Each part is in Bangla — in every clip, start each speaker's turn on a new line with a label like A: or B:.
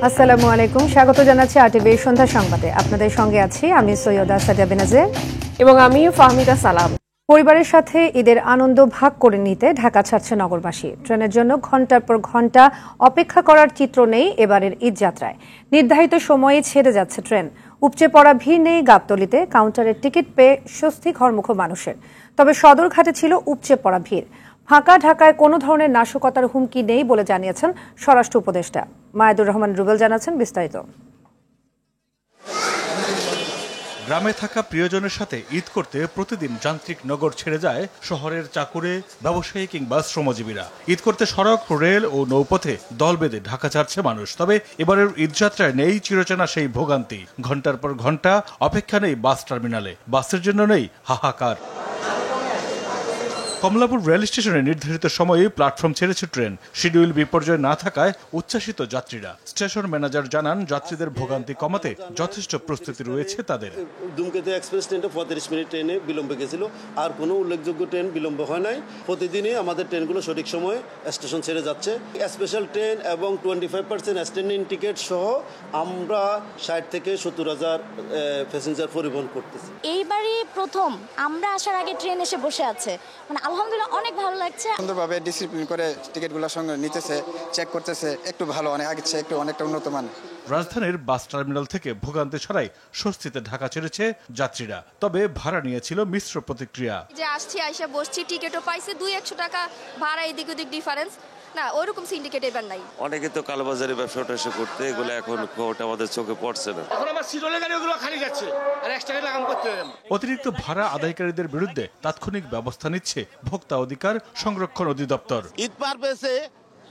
A: আসসালামু আলাইকুম, স্বাগত জানাচ্ছি আরটিভি সন্ধ্যা সংবাদে। আপনাদের সঙ্গে আছি আমি সৈয়দা সাদিয়া বেনাজের
B: এবং আমি ফাহমিদা সালাম।
A: পরিবারের সাথে ঈদের আনন্দ ভাগ করে নিতে ঢাকা ছাড়ছে নগরবাসী। ট্রেনের জন্য ঘন্টার পর ঘন্টা অপেক্ষা করার চিত্র নেই এবারের ঈদ যাত্রায়। নির্ধারিত সময়ে ছেড়ে যাচ্ছে ট্রেন। উপচে পড়া ভিড় নেই গাবতলীতে, কাউন্টারের টিকিট পেয়ে স্বস্তি ঘরমুখ মানুষের। তবে সদরঘাটে ছিল উপচে পড়া ভিড়। ফাঁকা ঢাকায় কোনো ধরনের নাশকতার হুমকি নেই বলে জানিয়েছেন স্বরাষ্ট্র উপদেষ্টা মায়েদুর রহমান রুবেল। জানাচ্ছেন বিস্তারিত।
C: গ্রামে থাকা প্রিয়জনের সাথে ঈদ করতে প্রতিদিন যান্ত্রিক নগর ছেড়ে যায় শহরের চাকুরে, ব্যবসায়ী কিংবা শ্রমজীবীরা। ঈদ করতে সড়ক, রেল ও নৌপথে দল বেঁধে ঢাকা ছাড়ছে মানুষ। তবে এবারের ঈদযাত্রায় নেই চিরচেনা সেই ভোগান্তি। ঘন্টার পর ঘন্টা অপেক্ষা নেই বাস টার্মিনালে, বাসের জন্য নেই হাহাকার। কমলাপুর রেল স্টেশনে নির্ধারিত সময়ে প্ল্যাটফর্ম ছেড়েছে ট্রেন। শিডিউল বিপর্যয় না থাকায় উচ্ছ্বাসিত যাত্রীরা। স্টেশন ম্যানেজার জানান, যাত্রীদের ভোগান্তি কমাতে যথেষ্ট প্রস্তুতি রয়েছে তাদের।
D: ধূমকেতু এক্সপ্রেস ট্রেনটা 35 মিনিট ট্রেনে বিলম্ব গেছিল, আর কোনো উল্লেখযোগ্য ট্রেন বিলম্ব হয় নাই। প্রতিদিনই আমাদের ট্রেনগুলো সঠিক সময়ে স্টেশন ছেড়ে যাচ্ছে। স্পেশাল ট্রেন এবং 25% স্ট্যান্ডিং টিকিট সহ আমরা 60 থেকে 70,000 প্যাসেঞ্জার পরিবহন করতেছি।
E: এইবারই প্রথম আমরা আসার আগে ট্রেন এসে বসে আছে, মানে আলহামদুলিল্লাহ অনেক ভালো লাগছে।
F: সুন্দরভাবে ডিসিপ্লিন করে টিকিটগুলোর সঙ্গে নিতেছে, চেক করতেছে, একটু ভালো, অনেক আগে চেয়ে একটু অনেকটা উন্নত মান।
C: রাজধানীর বাস টার্মিনাল থেকে ভোগান্তি ছড়াই স্বস্তিতে ঢাকা ছেড়েছে যাত্রীরা। তবে ভাড়া নিয়েছিল মিশ্র প্রতিক্রিয়া।
G: যে আসছি, আইসা বসছি, টিকিটও পাইছে, 200 টাকা ভাড়া, এদিক ওদিক ডিফারেন্স না, ওইরকম সিন্ডিকেট এবার নাই।
H: অনেকে তো কালোবাজারি ব্যবসাটা এসে করতে, এগুলো এখন ওটা আমাদের চোখে পড়ছে না।
I: এখন আমার সিরোলে গাড়িগুলো খালি যাচ্ছে আর এক্সট্রা লাগাম করতে হবে।
C: অতিরিক্ত ভাড়া আদায়কারীদের বিরুদ্ধে তাৎক্ষণিক ব্যবস্থা নিচ্ছে ভোক্তা অধিকার সংরক্ষণ অধিদপ্তর।
J: ঈদ পার পেয়েছে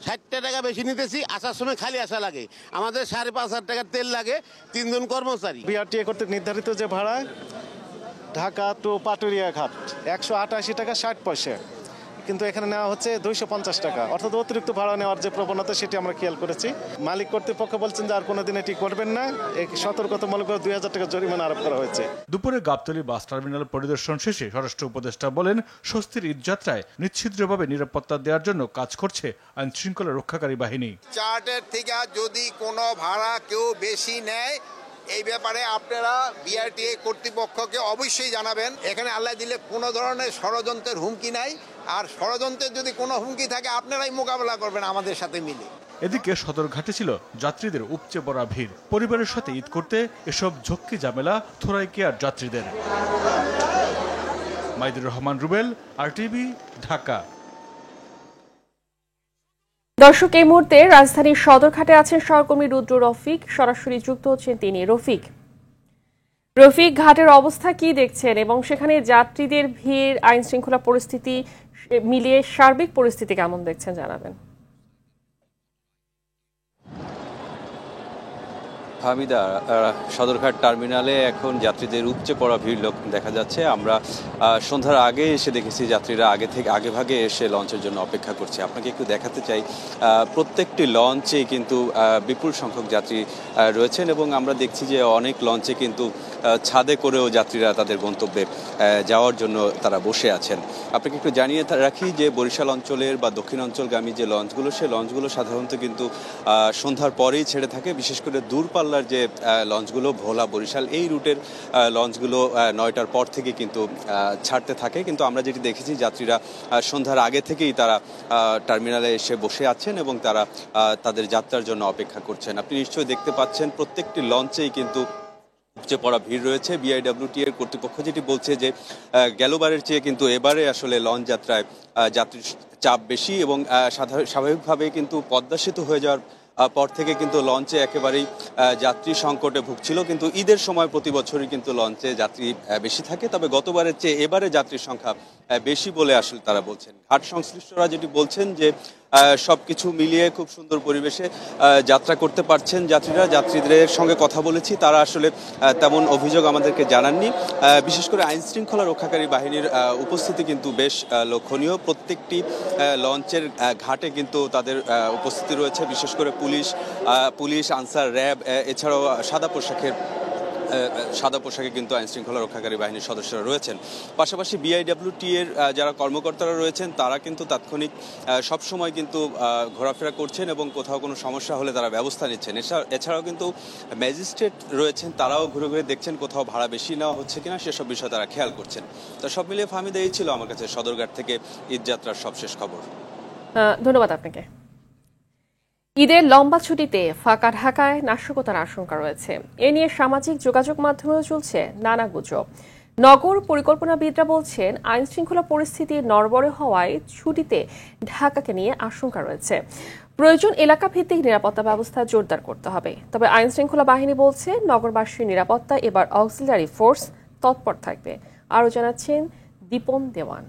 J: 60 টাকা বেশি নিতেছি, আসার সময় খালি আসা লাগে। আমাদের 5,500 টাকার তেল লাগে, 3 জন কর্মচারী।
K: বিআরটিএ কর্তৃক নির্ধারিত যে ভাড়া ঢাকা টু পাটুরিয়া ঘাট 188 টাকা 60 পয়সা, কিন্তু এখানে নেওয়া হচ্ছে 250 টাকা, অর্থাৎ অতিরিক্ত ভাড়া নেওয়ার যে প্রবণতা সেটি আমরা খেয়াল করেছি। মালিক কর্তৃপক্ষ বলছেন যে আর কোনোদিন এটি করবেন না। এই সতর্কতামূলক 2000 টাকা জরিমানা আরোপ করা হয়েছে।
C: দুপুরে গাবতলী বাস টার্মিনাল পরিদর্শন শেষে স্বরাষ্ট্র উপদেষ্টা বলেন, স্বস্তির ঈদযাত্রায় নিশ্ছিদ্রভাবে নিরাপত্তা দেওয়ার জন্য কাজ করছে আইন শৃঙ্খলা রক্ষাকারী বাহিনী।
L: চার্টার থেকে যদি কোনো ভাড়া কেউ বেশি নেয়, এই ব্যাপারে আপনারা বিআরটিএ কর্তৃপক্ষকে অবশ্যই জানাবেন। এখানে আল্লাহ দিলে কোনো ধরনের ষড়যন্ত্রের হুমকি নাই, আর ষড়যন্ত্রের যদি কোনো হুমকি থাকে আপনারাই মোকাবেলা করবেন আমাদের সাথে মিলে।
C: এদিকে সদরঘাটে ছিল যাত্রীদের উপচে পড়া ভিড়। পরিবারের সাথে ঈদ করতে এসব ঝক্কি ঝামেলা থোড়াই কেয়ার যাত্রীদের। মাইদুর রহমান রুবেল, আরটিভি, ঢাকা।
B: দর্শক, এই মুহূর্তে রাজধানীর সদরঘাটে আছেন সহকর্মী রুদ্র রফিক, সরাসরি যুক্ত হচ্ছেন তিনি। রফিক, ঘাটের অবস্থা কি দেখছেন এবং সেখানে যাত্রীদের ভিড়, আইন শৃঙ্খলা পরিস্থিতি মিলিয়ে সার্বিক পরিস্থিতি কেমন দেখছেন জানাবেন।
M: হামিদা, সদরঘাট টার্মিনালে এখন যাত্রীদের উপচে পড়া ভিড় দেখা যাচ্ছে। আমরা সন্ধ্যার আগে এসে দেখেছি যাত্রীরা আগে ভাগে এসে লঞ্চের জন্য অপেক্ষা করছে। আপনাকে একটু দেখাতে চাই, প্রত্যেকটি লঞ্চে কিন্তু বিপুল সংখ্যক যাত্রী রয়েছেন এবং আমরা দেখছি যে অনেক লঞ্চে কিন্তু ছাদে করেও যাত্রীরা তাদের গন্তব্যে যাওয়ার জন্য তারা বসে আছেন। আপনাকে একটু জানিয়ে রাখি যে বরিশাল অঞ্চলের বা দক্ষিণ অঞ্চলগামী যে লঞ্চগুলো, সে লঞ্চগুলো সাধারণত কিন্তু সন্ধ্যার পরেই ছেড়ে থাকে। বিশেষ করে দূরপাল্লার যে লঞ্চগুলো, ভোলা, বরিশাল, এই রুটের লঞ্চগুলো 9টার পর থেকে কিন্তু ছাড়তে থাকে। কিন্তু আমরা যেটি দেখেছি, যাত্রীরা সন্ধ্যার আগে থেকেই তারা টার্মিনালে এসে বসে আছেন এবং তারা তাদের যাত্রার জন্য অপেক্ষা করছেন। আপনি নিশ্চয়ই দেখতে পাচ্ছেন প্রত্যেকটি লঞ্চেই কিন্তু উপচে পড়া ভিড় রয়েছে। বিআইডব্লিউটি এর কর্তৃপক্ষ যেটি বলছে যে গেলবারের চেয়ে কিন্তু এবারে আসলে লঞ্চ যাত্রায় যাত্রীর চাপ বেশি এবং স্বাভাবিকভাবে কিন্তু পদ্মা সেতু হয়ে যাওয়ার পর থেকে কিন্তু লঞ্চে একেবারেই যাত্রী সংকটে ভুগছিল। কিন্তু ঈদের সময় প্রতি বছরই কিন্তু লঞ্চে যাত্রী বেশি থাকে, তবে গতবারের চেয়ে এবারে যাত্রীর সংখ্যা বেশি বলে আসলে তারা বলছেন। ঘাট সংশ্লিষ্টরা যেটি বলছেন যে সবকিছু মিলিয়ে খুব সুন্দর পরিবেশে যাত্রা করতে পারছেন যাত্রীরা। যাত্রীদের সঙ্গে কথা বলেছি, তারা আসলে তেমন অভিযোগ আমাদেরকে জানাননি। বিশেষ করে আইন শৃঙ্খলা রক্ষাকারী বাহিনীর উপস্থিতি কিন্তু বেশ লক্ষণীয়। প্রত্যেকটি লঞ্চের ঘাটে কিন্তু তাদের উপস্থিতি রয়েছে। বিশেষ করে পুলিশ, আনসার, র্যাব, এছাড়াও সাদা পোশাকের সাদা পোশাকে কিন্তু আইন শৃঙ্খলা রক্ষাকারী বাহিনীর সদস্যরা রয়েছেন। পাশাপাশি বিআইডব্লিউটি এর যারা কর্মকর্তারা রয়েছেন তারা কিন্তু তাৎক্ষণিক সবসময় কিন্তু ঘোরাফেরা করছেন এবং কোথাও কোনো সমস্যা হলে তারা ব্যবস্থা নিচ্ছেন। এছাড়াও কিন্তু ম্যাজিস্ট্রেট রয়েছেন, তারাও ঘুরে ঘুরে দেখছেন কোথাও ভাড়া বেশি নেওয়া হচ্ছে কিনা, সেসব বিষয় তারা খেয়াল করছেন। তো সব মিলিয়ে ফাহমিদা, এই ছিল আমার কাছে সদরঘাট থেকে ঈদযাত্রার সবশেষ খবর।
B: ধন্যবাদ আপনাকে। ঈদের লম্বা ছুটিতে ফাঁকা ঢাকায় নাশকতার আশঙ্কা রয়েছে। এ নিয়ে সামাজিক যোগাযোগ মাধ্যমেও চলছে নানা গুজব। নগর পরিকল্পনাবিদরা বলছেন, আইন শৃঙ্খলা পরিস্থিতি নড়বড়ে হওয়ায় ছুটিতে ঢাকাকে নিয়ে আশঙ্কা রয়েছে। প্রয়োজন এলাকা ভিত্তিক নিরাপত্তা ব্যবস্থা জোরদার করতে হবে। তবে আইন শৃঙ্খলা বাহিনী বলছে, নগরবাসীর নিরাপত্তা এবার অক্সিলারি ফোর্স তৎপর থাকবে। আরও জানাচ্ছেন দীপন দেওয়ান।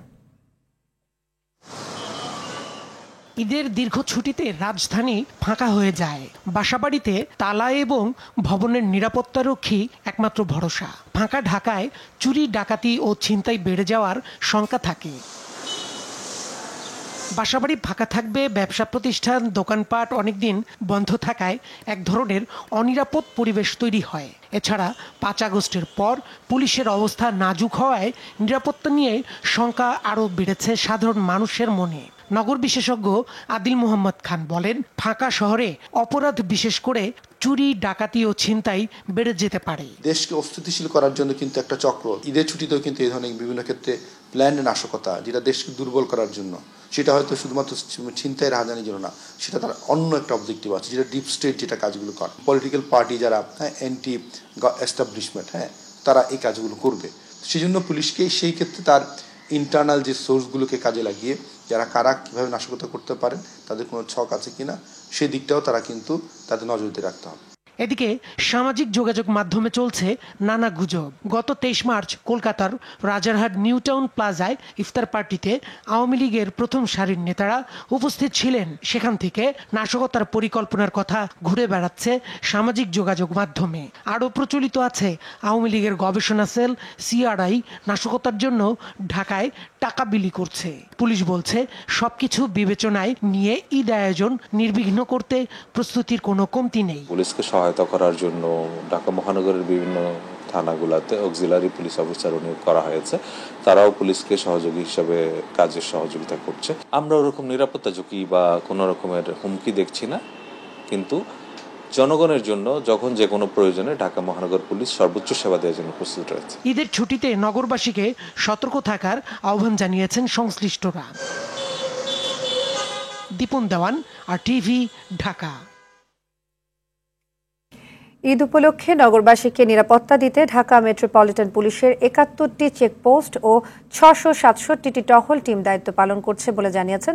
N: ঈদের দীর্ঘ ছুটিতে রাজধানী ফাঁকা হয়ে যায়। বাসাবাড়িতে তালা এবং ভবনের নিরাপত্তারক্ষী একমাত্র ভরসা। ফাঁকা ঢাকায় চুরি, ডাকাতি ও ছিনতাই বেড়ে যাওয়ার শঙ্কা থাকে। বাসাবাড়ি ফাঁকা থাকবে, ব্যবসা প্রতিষ্ঠান, দোকানপাট অনেকদিন বন্ধ থাকায় এক ধরনের অনিরাপদ পরিবেশ তৈরি হয়। এছাড়া 5 আগস্টের পর পুলিশের অবস্থা নাজুক হওয়ায় নিরাপত্তা নিয়ে শঙ্কা আরও বেড়েছে সাধারণ মানুষের মনে। নগর বিশেষজ্ঞ আদিল মোহাম্মদ খান বলেন, ফাঁকা শহরে অপরাধ বিশেষ করে চুরি, ডাকাতি ও ছিনতাই বেড়ে যেতে পারে।
O: দেশকে অস্থিতিশীল করার জন্য কিন্তু একটা চক্র, ঈদের ছুটিতেও কিন্তু এই ধরনের বিভিন্ন ক্ষেত্রে প্ল্যান নাশকতা, যেটা দেশকে দুর্বল করার জন্য, সেটা হয়তো শুধুমাত্র ছিনতাই রাহাজানির জন্য না, সেটা তার অন্য একটা অবজেক্টিভ আছে, যেটা ডিপ স্টেট যেটা কাজগুলো করে। পলিটিক্যাল পার্টি যারা অ্যান্টি এস্টাবলিশমেন্ট, তারা এই কাজগুলো করবে। সেই জন্য পুলিশকে সেই ক্ষেত্রে তার ইন্টারনাল যে সোর্সগুলোকে কাজে লাগিয়ে যারা কারা কীভাবে নাশকতা করতে পারেন, তাদের কোনো ছক আছে কিনা, সেই দিকটাও তারা কিন্তু তাদের নজরে রাখতে হবে।
N: এদিকে সামাজিক যোগাযোগ মাধ্যমে চলছে নানা গুজব। গত 23 মার্চ কলকাতার রাজারহাট নিউ টাউন প্লাজায় ইফতার পার্টিতে আওয়ামী লীগের প্রথম সারির নেতারা উপস্থিত ছিলেন। সেখান থেকে নাশকতার পরিকল্পনার কথা ঘুরে বেড়াচ্ছে সামাজিক যোগাযোগ মাধ্যমে। আরও প্রচলিত আছে আওয়ামী লীগের গবেষণা সেল সিআরআই নাশকতার জন্য ঢাকায় টাকা বিলি করছে। পুলিশ বলছে, সবকিছু বিবেচনায় নিয়ে ঈদ আয়োজন নির্বিঘ্ন করতে প্রস্তুতির কোনো কমতি নেই।
P: পুলিশকে সহায়তা করার জন্য ঢাকা মহানগরের বিভিন্ন থানাগুলোতে অক্সিলারি পুলিশ অফিসার নিয়োগ করা হয়েছে। তারাও পুলিশকে সহযোগী হিসাবে কাজের সহযোগিতা করছে। আমরা ওরকম নিরাপত্তা ঝুঁকি বা কোনো রকমের হুমকি দেখছি না, কিন্তু জনগণের জন্য যখন যে কোনো প্রয়োজনে ঢাকা মহানগর পুলিশ সর্বোচ্চ সেবা দেওয়ার জন্য প্রস্তুত রয়েছে।
N: ঈদের ছুটিতে নগরবাসীকে সতর্ক থাকার আহ্বান জানিয়েছেন সংশ্লিষ্টরা। দীপন দেওয়ান, আর টিভি, ঢাকা।
A: ঈদ উপলক্ষে নগরবাসীকে নিরাপত্তা দিতে ঢাকা মেট্রোপলিটন পুলিশের ৭১টি চেকপোস্ট ও ৬৬৭টি টহল টিম দায়িত্ব পালন করছে বলে জানিয়েছেন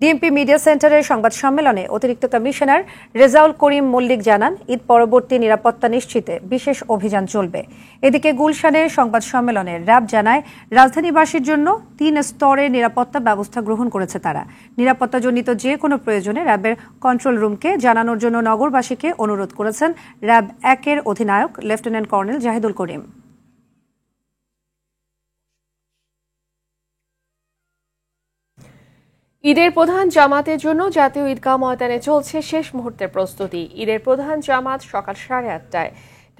A: ডিএমপি মিডিয়া সেন্টারের সংবাদ সম্মেলনে অতিরিক্ত কমিশনার রেজাউল করিম মল্লিক জানান, ঈদ পরবর্তী নিরাপত্তা নিশ্চিতে বিশেষ অভিযান চলবে। এদিকে গুলশানের সংবাদ সম্মেলনে র্যাব জানায়, রাজধানীবাসীর জন্য 3 স্তরের নিরাপত্তা ব্যবস্থা গ্রহণ করেছে তারা। নিরাপত্তাজনিত যে কোনো প্রয়োজনে র্যাবের কন্ট্রোল রুমকে জানানোর জন্য নগরবাসীকে অনুরোধ করেছেন র্যাব 1-এর অধিনায়ক লেফটেন্যান্ট কর্নেল জাহিদুল করিম।
B: ঈদের প্রধান জামাতের জন্য জাতীয় ঈদগাহ ময়দানে চলছে শেষ মুহূর্তের প্রস্তুতি। ঈদের প্রধান জামাত সকাল 8:30টায়।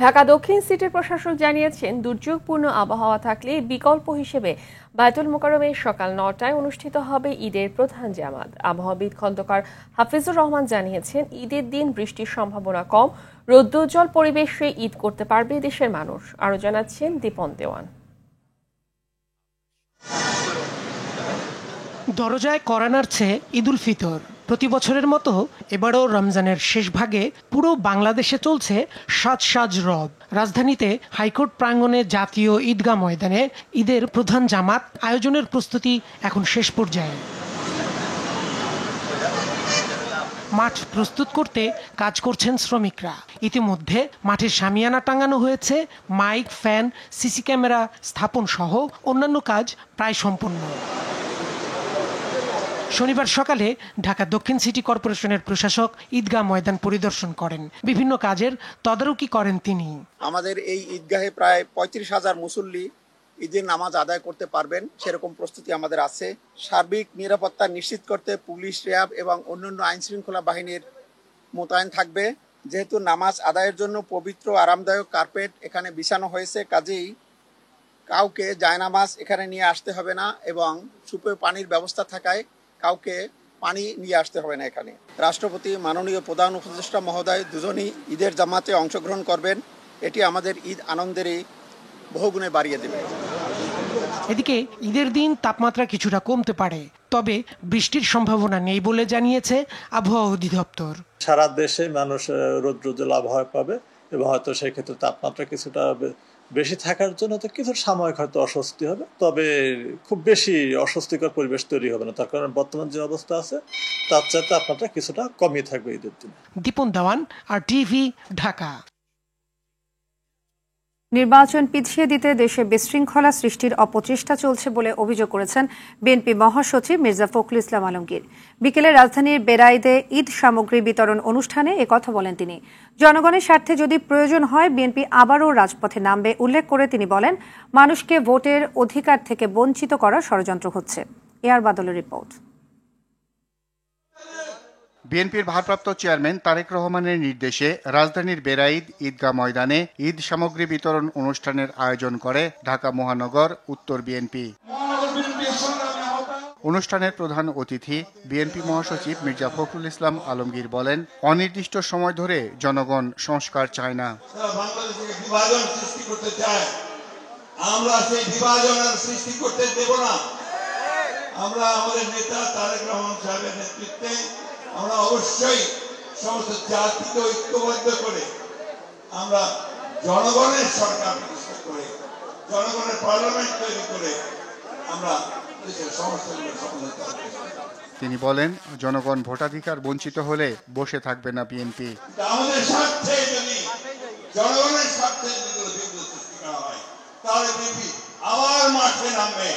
B: ঢাকা দক্ষিণ সিটির প্রশাসক জানিয়েছেন, দুর্যোগপূর্ণ আবহাওয়া থাকলে বিকল্প হিসেবে বায়তুল মোকাররমে সকাল 9টায় অনুষ্ঠিত হবে ঈদের প্রধান জামাত। আবহাওয়াবিদ খন্দকার হাফিজুর রহমান জানিয়েছেন, ঈদের দিন বৃষ্টির সম্ভাবনা কম, রৌদ্রোজ্জ্বল পরিবেশে ঈদ করতে পারবে দেশের মানুষ। আরও জানাচ্ছেন দীপন দেওয়ান।
N: দরজায় কড়া নাড়ছে ঈদুল ফিতর। প্রতি বছরের মতো এবারও রমজানের শেষ ভাগে পুরো বাংলাদেশে চলছে সাজ রব। রাজধানীতে হাইকোর্ট প্রাঙ্গণে জাতীয় ঈদগাহ ময়দানে ঈদের প্রধান জামাত আয়োজনের প্রস্তুতি এখন শেষ পর্যায়ে। মাঠ প্রস্তুত করতে কাজ করছেন শ্রমিকরা। ইতিমধ্যে মাঠে শামিয়ানা টাঙানো হয়েছে, মাইক, ফ্যান, সিসি ক্যামেরা স্থাপন সহ অন্যান্য কাজ প্রায় সম্পন্ন। শনিবার সকালে ঢাকা দক্ষিণ সিটি কর্পোরেশনের প্রশাসক ঈদগাহ ময়দান পরিদর্শন করেন। বিভিন্ন কাজের তদারকি করেন তিনি।
Q: আমাদের এই ঈদগাহে প্রায় 35,000 মুসল্লি ঈদের নামাজ আদায় করতে পারবেন, সেরকম প্রস্তুতি আমাদের আছে। সার্বিক নিরাপত্তা নিশ্চিত করতে পুলিশ, র্যাব এবং অন্যান্য আইন শৃঙ্খলা বাহিনীর মোতায়েন থাকবে। যেহেতু নামাজ আদায়ের জন্য পবিত্র আরামদায়ক কার্পেট এখানে বিছানো হয়েছে, কাজেই কাউকে জায়নামাজ এখানে নিয়ে আসতে হবে না এবং সুপেয় পানির ব্যবস্থা থাকায় কাউকে পানি নিয়ে আসতে হবে না। এখানে রাষ্ট্রপতি, মাননীয় প্রধান উপদেষ্টা মহোদয় দুজনই ঈদের জামাতে অংশগ্রহণ করবেন। এটি আমাদের ঈদ আনন্দেরই বহুগুণে বাড়িয়ে দেবে।
N: এদিকে ঈদের দিন তাপমাত্রা কিছুটা কমতে পারে, তবে বৃষ্টির সম্ভাবনা নেই বলে জানিয়েছে আবহাওয়া অধিদপ্তর।
R: সারা দেশে মানুষ রৌদ্রোজ্জ্বল আবহাওয়া পাবে এবং হয়তো সেই ক্ষেত্রে তাপমাত্রা কিছুটা বেশি থাকার জন্য তো কিছু সাময়িক হয়তো অস্বস্তি হবে, তবে খুব বেশি অস্বস্তিকর পরিবেশ তৈরি হবে না। তার কারণ বর্তমান যে অবস্থা আছে তার চেয়ে তাপমাত্রা কিছুটা কমই থাকবে ঈদের দিন।
N: দীপন দেওয়ান, RTV, ঢাকা।
A: নির্বাচন পিছিয়ে দিতে দেশে বিশৃঙ্খলা সৃষ্টির অপচেষ্টা চলছে বলে অভিযোগ করেছেন বিএনপি মহাসচিব মির্জা ফখরুল ইসলাম আলমগীর। বিকেলে রাজধানীর বেড়াইদে ঈদ সামগ্রী বিতরণ অনুষ্ঠানে একথা বলেন তিনি। জনগণের স্বার্থে যদি প্রয়োজন হয় বিএনপি আবারও রাজপথে নামবে উল্লেখ করে তিনি বলেন, মানুষকে ভোটের অধিকার থেকে বঞ্চিত করার ষড়যন্ত্র হচ্ছে। এআর বাদলের রিপোর্ট।
S: বিএনপির ভারপ্রাপ্ত চেয়ারম্যান তারেক রহমানের নির্দেশে রাজধানীর বেড়াইদ ঈদগাহ ময়দানে ঈদ সামগ্রী বিতরণ অনুষ্ঠানের আয়োজন করে ঢাকা মহানগর উত্তর বিএনপি। অনুষ্ঠানের প্রধান অতিথি বিএনপি মহাসচিব মির্জা ফখরুল ইসলাম আলমগীর বলেন, অনির্দিষ্ট সময় ধরে জনগণ সংস্কার চায় না।
T: আমরা সেই বিভাজন সৃষ্টি করতে দেব না। আমরা আমাদের নেতা তারেক রহমান সাহেবের নেতৃত্বে আমরা অবশ্যই সমস্ত জাতিকে ঐক্যবদ্ধ করে আমরা জনগণের সরকার প্রতিষ্ঠা করে জনগণের পার্লামেন্ট তৈরি করে আমরা দেশের সমস্যাগুলো সমাধান করতে।
S: তিনি বলেন, জনগণ ভোটাধিকার বঞ্চিত হলে বসে থাকবে না বিএনপি।
T: আমাদের স্বার্থে যদি জনগণের স্বার্থে যদি বিঘ্ন সৃষ্টি করা হয় তাহলে বিএনপি আবার মাঠে নামবে,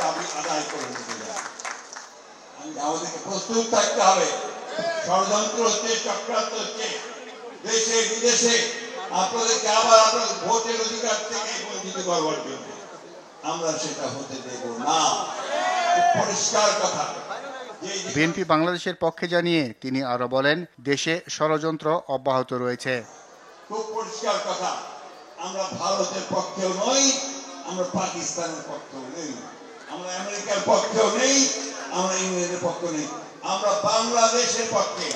T: দাবি আদায় করে দিতে। আমাদেরকে প্রস্তুত থাকতে হবে। ষড়যন্ত্র হচ্ছে, চক্রান্ত হচ্ছে দেশে বিদেশে, আপনাদেরকে আবার আপনাদের ভোটের অধিকার থেকে বঞ্চিত করবার জন্য আমরা সেটা হতে দেব না। পরিষ্কার কথা।
S: বিএনপি বাংলাদেশের পক্ষে জানিয়ে তিনি আরো বলেন, দেশে ষড়যন্ত্র অব্যাহত রয়েছে।
T: খুব পরিষ্কার কথা, আমরা ভারতের পক্ষেও নই, আমরা পাকিস্তানের পক্ষেও নেই, আমরা আমেরিকার পক্ষেও নেই, আমরা ইংল্যান্ডের পক্ষে নেই, আমরা বাংলাদেশের পক্ষে।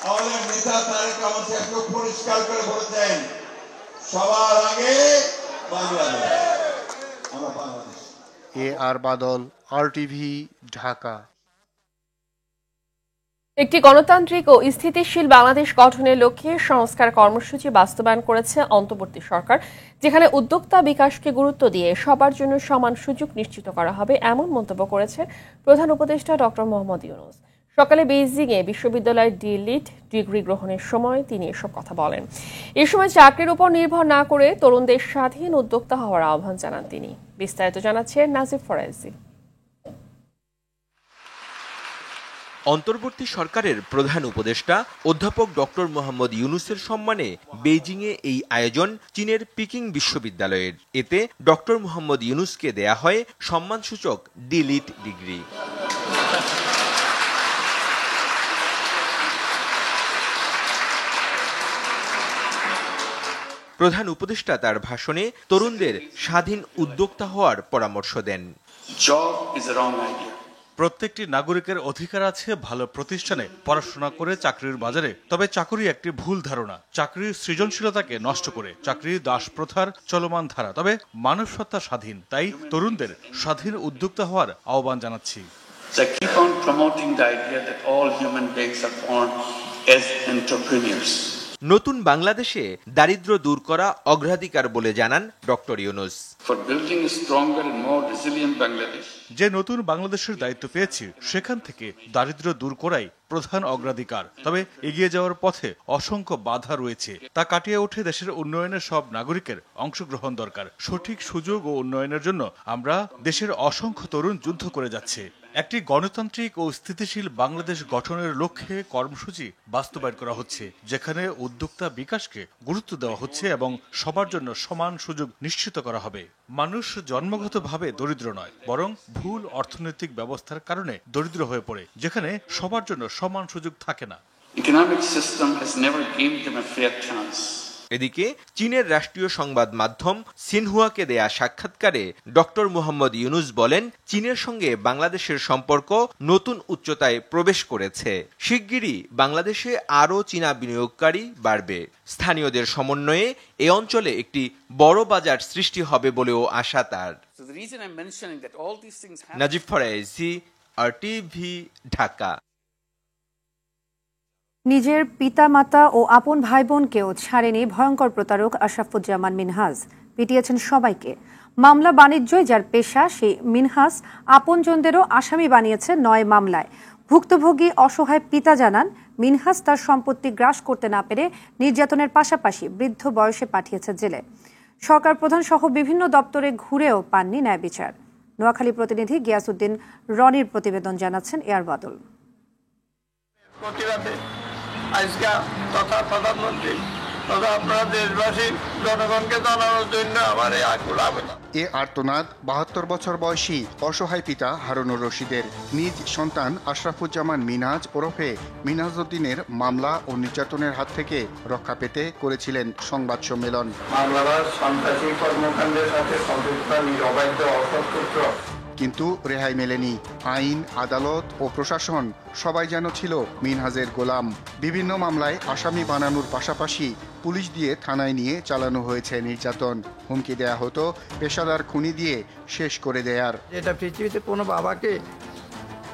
T: আমাদের নেতা তারেক রহমান সাহেব পরিষ্কার করে বলেছেন, সবার আগে বাংলাদেশ, আমরা বাংলাদেশ।
S: এআর বাদল, RTV, ঢাকা।
B: একটি গণতান্ত্রিক ও স্থিতিশীল বাংলাদেশ গঠনের লক্ষ্যে সংস্কার কর্মসূচি বাস্তবায়ন করেছে অন্তর্বর্তী সরকার, যেখানে উদ্যোক্তা বিকাশকে গুরুত্ব দিয়ে সবার জন্য সমান সুযোগ নিশ্চিত করা হবে, এমন মন্তব্য করেছে প্রধান উপদেষ্টা ডক্টর মোহাম্মদ ইউনূস। সকালে বেইজিংয়ে বিশ্ববিদ্যালয়ের ডিলিট ডিগ্রি গ্রহণের সময় তিনি এসব কথা বলেন। এ সময় চাকরির উপর নির্ভর না করে তরুণদের স্বাধীন উদ্যোক্তা হওয়ার আহ্বান জানান তিনি। বিস্তারিত জানাচ্ছে নাজিব ফরাইজি।
U: অন্তর্বর্তী সরকারের প্রধান উপদেষ্টা অধ্যাপক ডক্টর মোহাম্মদ ইউনূসের সম্মানে বেইজিংয়ে এই আয়োজন চীনের পিকিং বিশ্ববিদ্যালয়ের। এতে ডক্টর মোহাম্মদ ইউনূসকে দেয়া হয় সম্মানসূচক ডিলিট ডিগ্রি। প্রধান উপদেষ্টা তার ভাষণে তরুণদের স্বাধীন উদ্যোক্তা হওয়ার পরামর্শ দেন।
C: প্রত্যেকটি নাগরিকের অধিকার আছে ভালো প্রতিষ্ঠানে পড়াশোনা করে চাকরির বাজারে, তবে চাকরি একটি ভুল ধারণা। চাকরির সৃজনশীলতাকে নষ্ট করে, চাকরি দাস প্রথার চলমান ধারা। তবে মানব সত্তা স্বাধীন, তাই তরুণদের স্বাধীন উদ্যোক্তা হওয়ার আহ্বান জানাচ্ছি।
U: নতুন বাংলাদেশে দারিদ্র্য দূর করা অগ্রাধিকার বলে জানান ডক্টর ইউনূস।
C: যে নতুন বাংলাদেশের দায়িত্ব পেয়েছি সেখান থেকে দারিদ্র্য দূর করাই প্রধান অগ্রাধিকার। তবে এগিয়ে যাওয়ার পথে অসংখ্য বাধা রয়েছে, তা কাটিয়ে উঠে দেশের উন্নয়নে সব নাগরিকের অংশগ্রহণ দরকার। সঠিক সুযোগ ও উন্নয়নের জন্য আমরা দেশের অসংখ্য তরুণ যুদ্ধ করে যাচ্ছে। একটি গণতান্ত্রিক ও স্থিতিশীল বাংলাদেশ গঠনের লক্ষ্যে কর্মসূচি বাস্তবায়ন করা হচ্ছে, যেখানে উদ্যোক্তা বিকাশকে গুরুত্ব দেওয়া হচ্ছে এবং সবার জন্য সমান সুযোগ নিশ্চিত করা হবে। মানুষ জন্মগতভাবে দরিদ্র নয়, বরং ভুল অর্থনৈতিক ব্যবস্থার কারণে দরিদ্র হয়ে পড়ে, যেখানে সবার জন্য সমান সুযোগ থাকে না।
U: এদিকে চীনের রাষ্ট্রীয় সংবাদ মাধ্যম সিনহুয়াকে দেয়া সাক্ষাৎকারে ডক্টর মুহাম্মদ ইউনুস বলেন, চীনের সঙ্গে বাংলাদেশের সম্পর্ক নতুন উচ্চতায় প্রবেশ করেছে। শিগগিরই বাংলাদেশে আরও চীনা বিনিয়োগকারী বাড়বে। স্থানীয়দের সমন্বয়ে এ অঞ্চলে একটি বড় বাজার সৃষ্টি হবে বলেও আশা তার। নাজিব ফরায়েজি, RTV, ঢাকা।
A: নিজের পিতামাতা ও আপন ভাই বোনকেও ছাড়েনি ভয়ঙ্কর প্রতারক আশরাফুজ্জামান মিনহাজ। পিটিয়েছেন সবাইকে। মামলা বাণিজ্যই যার পেশা, সেই মিনহাজ আপনজনদেরও আসামি বানিয়েছে 9 মামলায়। ভুক্তভোগী অসহায় পিতা জানান, মিনহাজ তার সম্পত্তি গ্রাস করতে না পেরে নির্যাতনের পাশাপাশি বৃদ্ধ বয়সে পাঠিয়েছে জেলে। সরকার প্রধান সহ বিভিন্ন দপ্তরে ঘুরেও পাননি ন্যায় বিচার। নোয়াখালী প্রতিনিধি গিয়াসউদ্দিন রনির প্রতিবেদন, জানাচ্ছেন এয়ার বাদল।
D: আজকে তথা প্রধানমন্ত্রী তথা আপনারা দেশবাসী জনগণকে জানানোর জন্য আমার এই আকুল আবেদন।
S: এ আর্তনাদ 72 বছর বয়সী অসহায় পিতা হারুনুর রশিদের। নিজ সন্তান আশরাফুজ্জামান মিনহাজ ওরফে মিনহাজউদ্দিনের মামলা ও নির্যাতনের হাত থেকে রক্ষা পেতে করেছিলেন সংবাদ সম্মেলন।
D: মামলার সন্ত্রাসী কর্মকাণ্ডের সাথে সম্পৃক্ত অবৈধ অসৎসূত্র,
S: কিন্তু রেহাই মেলেনি। আইন, আদালত ও প্রশাসন সবাই যেন ছিল মিনহাজের গোলাম। বিভিন্ন মামলায় আসামি বানানোর পাশাপাশি পুলিশ দিয়ে থানায় নিয়ে চালানো হয়েছে নির্যাতন। হুমকি দেয়া হতো পেশাদার খুনি দিয়ে শেষ করে দেয়ার।
D: এটা পৃথিবীতে কোনো বাবাকে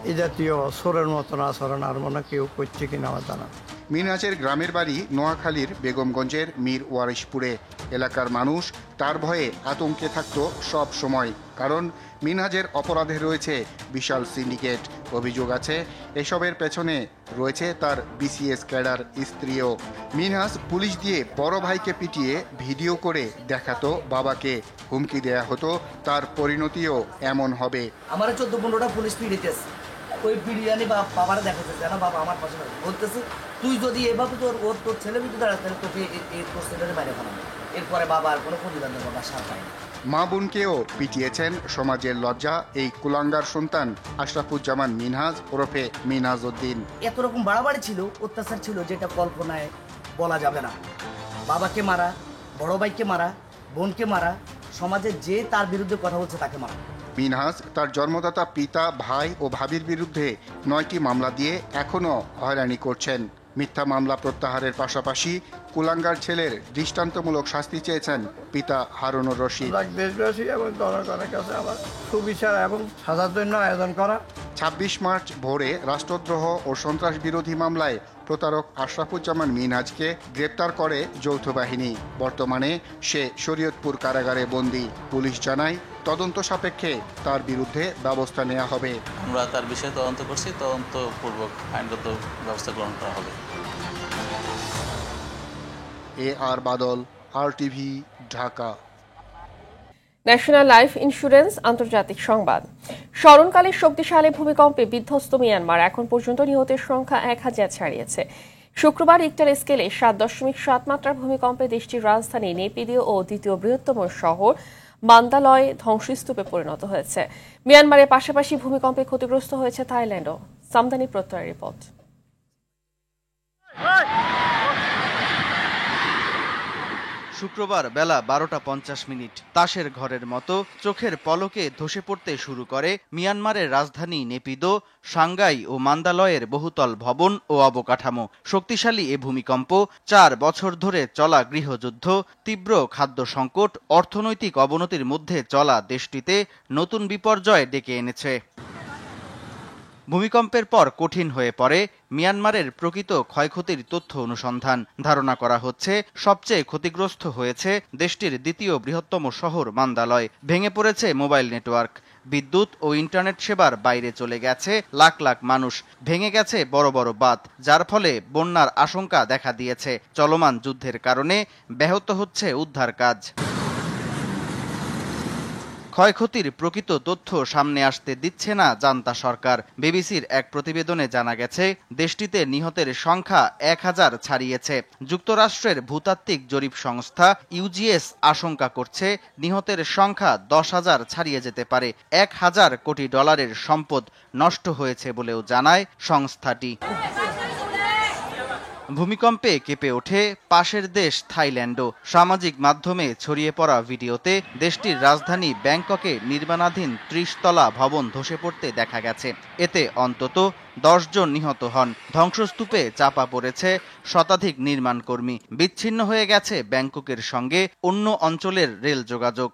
D: এই জাতীয় সোরের মতন আচরণ আর মনে কেউ করছে কিনা আমার জানা।
S: মিনহাজের গ্রামের বাড়ি নোয়াখালীর বেগমগঞ্জের মীর ওয়ারিশপুরে। এলাকার মানুষ তার ভয়ে আতঙ্কে থাকত সব সময়, কারণ মিনহাজের অপরাধে রয়েছে বিশাল সিন্ডিকেট। অভিযোগ আছে এসবের পেছনে রয়েছে তার BCS ক্যাডার স্ত্রীও। মিনহাজ পুলিশ দিয়ে বড় ভাইকে পিটিয়ে ভিডিও করে দেখাতো বাবাকে। হুমকি দেয়া হতো তার পরিণতিও এমন হবে।
V: আমার 14-15টা পুলিশ পিড়িতেছে, ওই বিরিয়ানি বাবার দেখাচ্ছে জানা বাবা আমার পাশে বলতেছে, তুই যদি এভাবে তোর ছেলে বিদ্যুৎ দাঁড়াতে তোকে এই প্রস্তুতের বাইরে বানাবো। এরপরে বাবা আর কোনো প্রতিদান বাবা সার পায়নি।
S: মা বোনকেও পিটিয়েছেন সমাজের লজ্জা এই কুলাঙ্গার সন্তান আশরাফুজ্জামান মিনহাজ ওরফে মিনহাজউদ্দিন।
V: এত রকম বাড়াবাড়ি ছিল, অত্যাচার ছিল, যেটা কল্পনায় বলা যাবে না। বাবাকে মারা, বড় ভাইকে মারা, বোনকে মারা, সমাজে যে তার বিরুদ্ধে কথা বলছে তাকে মারা।
S: মিনহাজ তার জন্মদাতা পিতা, ভাই ও ভাবির বিরুদ্ধে 9টি মামলা দিয়ে এখনও হয়রানি করছেন। মিথ্যা মামলা প্রত্যাহারের পাশাপাশি কুলাঙ্গার ছেলের দৃষ্টান্তমূলক শাস্তি চেয়েছেন পিতা হারুনুর রশিদ।
D: দেশবাসী এবং জনগণের কাছে আবার সুবিচার এবং সাজার জন্য আয়োজন করা।
S: 26 মার্চ ভোরে রাষ্ট্রদ্রোহ ও সন্ত্রাস বিরোধী মামলায় প্রতারক আশরাফুজ্জামান মিনহাজকে গ্রেপ্তার করে যৌথ বাহিনী। বর্তমানে সে শরীয়তপুর কারাগারে বন্দী। পুলিশ জানায় তদন্ত সাপেক্ষে তার বিরুদ্ধে ব্যবস্থা নেওয়া হবে।
W: আমরা তার বিষয়ে তদন্ত করছি, তদন্তপূর্বক আইনগত ব্যবস্থা গ্রহণ করা হবে।
S: AR বাদল, RTV, Dhaka.
B: National life insurance আন্তর্জাতিক সংবাদ। স্মরণকালে শক্তিশালী ভূমিকম্পে বিধ্বস্ত মিয়ানমার, এখন পর্যন্ত নিহতের সংখ্যা 1000 ছাড়িয়েছে। শুক্রবার রিক্টার স্কেলে 7.7 মাত্রার ভূমিকম্পে দেশটির রাজধানী নেপিদো ও দ্বিতীয় বৃহত্তম শহর মান্দালয় ধ্বংসস্তূপে পরিণত হয়েছে। মিয়ানমারের পাশাপাশি ভূমিকম্পে ক্ষতিগ্রস্ত হয়েছে থাইল্যান্ডও। সামদানি প্রত্যয়ের রিপোর্ট।
X: শুক্রবার বেলা 12:50 তাসের ঘরের মতো চোখের পলকে ধসে পড়তে শুরু করে মিয়ানমারের রাজধানী নেপিদো, সাংগাই ও মান্দালয়ের বহুতল ভবন ও অবকাঠামো। শক্তিশালী এ ভূমিকম্প 4 বছর ধরে চলা গৃহযুদ্ধ, তীব্র খাদ্য সংকট, অর্থনৈতিক অবনতির মধ্যে চলা দেশটিতে নতুন বিপর্যয় ডেকে এনেছে। ভূমিকম্পের পর কঠিন হয়ে পড়ে মিয়ানমারের প্রকৃত ক্ষয়ক্ষতির তথ্য অনুসন্ধান। ধারণা করা হচ্ছে সবচেয়ে ক্ষতিগ্রস্ত হয়েছে দেশটির দ্বিতীয় বৃহত্তম শহর মান্দালয়। ভেঙে পড়েছে মোবাইল নেটওয়ার্ক, বিদ্যুৎ ও ইন্টারনেট সেবার বাইরে চলে গেছে লাখ লাখ মানুষ। ভেঙে গেছে বড় বড় বাঁধ, যার ফলে বন্যার আশঙ্কা দেখা দিয়েছে। চলমান যুদ্ধের কারণে ব্যাহত হচ্ছে উদ্ধার কাজ। ক্ষয়ক্ষতির প্রকৃত তথ্য সামনে আসতে দিচ্ছে না জান্তা সরকার। বিবিসির এক প্রতিবেদনে জানা গেছে, দেশটিতে নিহতের সংখ্যা 1000 ছাড়িয়েছে। যুক্তরাষ্ট্রের ভূতাত্ত্বিক জরিপ সংস্থা ইউজিএস আশঙ্কা করছে নিহতের সংখ্যা 10,000 ছাড়িয়ে যেতে পারে। 1000 কোটি ডলারের সম্পদ নষ্ট হয়েছে বলেও জানায় সংস্থাটি। ভূমিকম্পে কেঁপে ওঠে পাশের দেশ থাইল্যান্ডও। সামাজিক মাধ্যমে ছড়িয়ে পড়া ভিডিওতে দেশটির রাজধানী ব্যাংককে নির্মাণাধীন 30 তলা ভবন ধসে পড়তে দেখা গেছে। এতে অন্তত 10 জন নিহত হন। ধ্বংসস্তূপে চাপা পড়েছে শতাধিক নির্মাণকর্মী। বিচ্ছিন্ন হয়ে গেছে ব্যাংককের সঙ্গে অন্য অঞ্চলের রেল যোগাযোগ।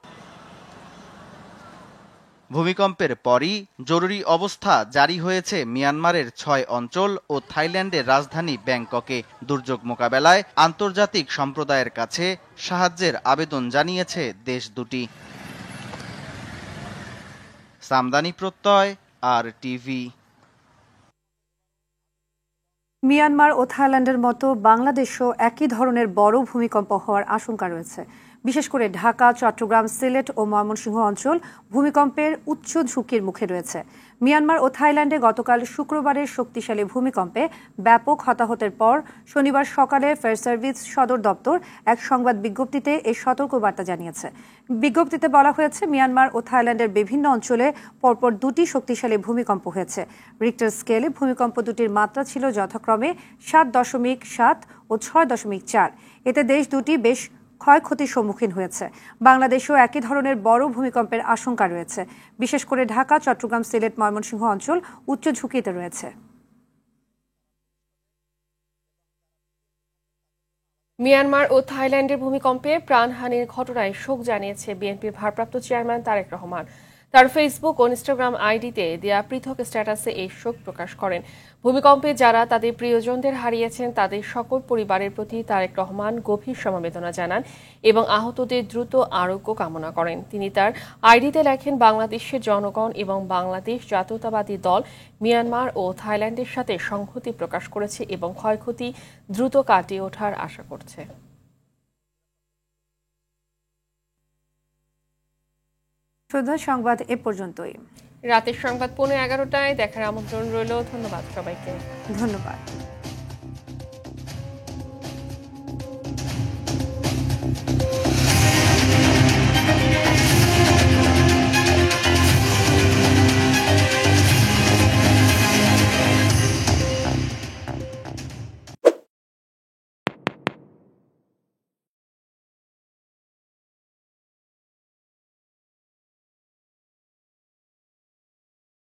X: ভূমিকম্পের পরই জরুরি অবস্থা জারি হয়েছে মিয়ানমারের 6 অঞ্চল ও থাইল্যান্ডের রাজধানী ব্যাংককে। দুর্যোগ মোকাবেলায় আন্তর্জাতিক সম্প্রদায়ের কাছে সাহায্যের আবেদন জানিয়েছে দেশ দুটি। সামদানি প্রত্যয়, RTV।
A: মিয়ানমার ও থাইল্যান্ডের মতো বাংলাদেশও একই ধরনের বড় ভূমিকম্প হওয়ার আশঙ্কা রয়েছে। বিশেষ করে ঢাকা, চট্টগ্রাম, সিলেট ও ময়মনসিংহ অঞ্চল ভূমিকম্পের উচ্চ ঝুঁকির মুখে রয়েছে। মিয়ানমার ও থাইল্যান্ডে গতকাল শুক্রবারের শক্তিশালী ভূমিকম্পে ব্যাপক হতাহতের পর শনিবার সকালে ফায়ার সার্ভিস সদর দপ্তর এক সংবাদ বিজ্ঞপ্তিতে এই সতর্কবার্তা জানিয়েছে। বিজ্ঞপ্তিতে বলা হয়েছে, মিয়ানমার ও থাইল্যান্ডের বিভিন্ন অঞ্চলে পরপর 2টি শক্তিশালী ভূমিকম্প হয়েছে। রিক্টার স্কেলে ভূমিকম্প দুটির মাত্রা ছিল যথাক্রমে 7.7 ও 6.4। এতে দেশ দুটি বেশ ক্ষয়ক্ষতির সম্মুখীন হয়েছে। বাংলাদেশেও একই ধরনের বড় ভূমিকম্পের আশঙ্কা রয়েছে। বিশেষ করে ঢাকা, চট্টগ্রাম, সিলেট, ময়মনসিংহ অঞ্চল উচ্চ ঝুঁকিতে রয়েছে।
B: মিয়ানমার ও থাইল্যান্ডের ভূমিকম্পে প্রাণহানির ঘটনায় শোক জানিয়েছে বিএনপির ভারপ্রাপ্ত চেয়ারম্যান তারেক রহমান। তার ফেসবুক ও ইনস্টাগ্রাম আইডিতে দেয়া পৃথক স্ট্যাটাসে এই শোক প্রকাশ করেন। ভূমিকম্পে যারা তাদের প্রিয়জনদের হারিয়েছেন তাদের সকল পরিবারের প্রতি তারেক রহমান গভীর সমবেদনা জানান এবং আহতদের দ্রুত আরোগ্য কামনা করেন। তিনি তার আইডিতে লেখেন, বাংলাদেশের জনগণ এবং বাংলাদেশ জাতীয়তাবাদী দল মিয়ানমার ও থাইল্যান্ডের সাথে সংহতি প্রকাশ করেছে এবং ক্ষয়ক্ষতি দ্রুত কাটিয়ে ওঠার আশা করছে।
A: শ্রদ্ধা, সংবাদ এ পর্যন্তই।
B: রাতের সংবাদ 11:15টায় দেখার আমন্ত্রণ রইল। ধন্যবাদ সবাইকে।
A: ধন্যবাদ।